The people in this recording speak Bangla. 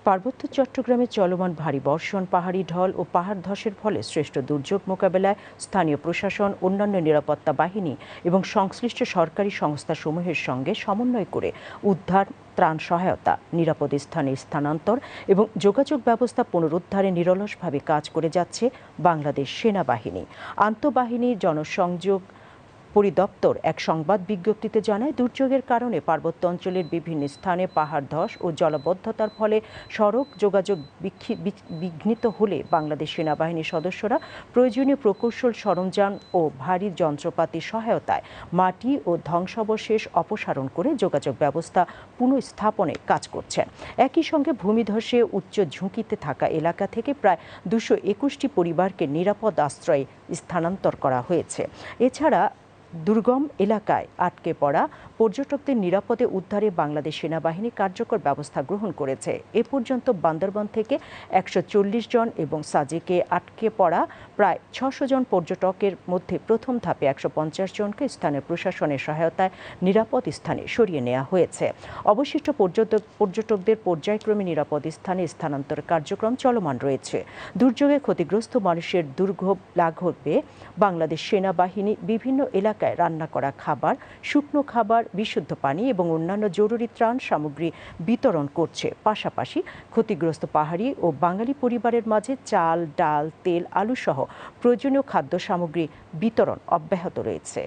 পার্বত্য চট্টগ্রামে চলমান ভারী বর্ষণ, পাহাড়ি ঢল ও পাহাড় ধসের ফলে সৃষ্ট দুর্যোগ মোকাবেলায় স্থানীয় প্রশাসন, অন্যান্য নিরাপত্তা বাহিনী এবং সংশ্লিষ্ট সরকারি সংস্থাসমূহের সঙ্গে সমন্বয় করে উদ্ধার, ত্রাণ সহায়তা, নিরাপদ স্থানে স্থানান্তর এবং যোগাযোগ ব্যবস্থা পুনরুদ্ধারে নিরলসভাবে কাজ করে যাচ্ছে বাংলাদেশ সেনাবাহিনী। আন্তঃবাহিনী জনসংযোগ পরিদপ্তর এক সংবাদ বিজ্ঞপ্তিতে জানায়, দুর্যোগের কারণে পার্বত্য অঞ্চলের বিভিন্ন স্থানে পাহাড় ধস ও জলাবদ্ধতার ফলে সড়ক যোগাযোগ বিঘ্নিত হলে বাংলাদেশ সেনাবাহিনীর সদস্যরা প্রয়োজনীয় প্রকৌশল সরঞ্জাম ও ভারী যন্ত্রপাতি সহায়তায় মাটি ও ধ্বংসাবশেষ অপসারণ করে যোগাযোগ ব্যবস্থা পুনঃস্থাপনে কাজ করছেন। একই সঙ্গে ভূমিধসে উচ্চ ঝুঁকিতে থাকা এলাকা থেকে প্রায় 221টি পরিবারকে নিরাপদ আশ্রয়ে স্থানান্তর করা হয়েছে। এছাড়া দুর্গম এলাকায় আটকে পড়া পর্যটকদের নিরাপদে উদ্ধারে বাংলাদেশ সেনাবাহিনী কার্যকর ব্যবস্থা গ্রহণ করেছে। এ পর্যন্ত বান্দরবান থেকে 140 জন এবং সাজেকে আটকে পড়া প্রায় 600 জন পর্যটকের মধ্যে প্রথম ধাপে 150 জনকে স্থানীয় প্রশাসনের সহায়তায় নিরাপদ স্থানে সরিয়ে নেওয়া হয়েছে। অবশিষ্ট পর্যটকদের পর্যায়ক্রমে নিরাপদ স্থানে স্থানান্তর কার্যক্রম চলমান রয়েছে। দুর্যোগে ক্ষতিগ্রস্ত মানুষের দুর্ভোগ লাঘবে বাংলাদেশ সেনাবাহিনী বিভিন্ন এলাকায় রান্না করা খাবার, শুকনো খাবার, বিশুদ্ধ পানি এবং অন্যান্য জরুরি ত্রাণ সামগ্রী বিতরণ করছে। পাশাপাশি ক্ষতিগ্রস্ত পাহাড়ি ও বাঙালি পরিবারের মাঝে চাল, ডাল, তেল, আলু সহ প্রয়োজনীয় খাদ্য সামগ্রী বিতরণ অব্যাহত রয়েছে।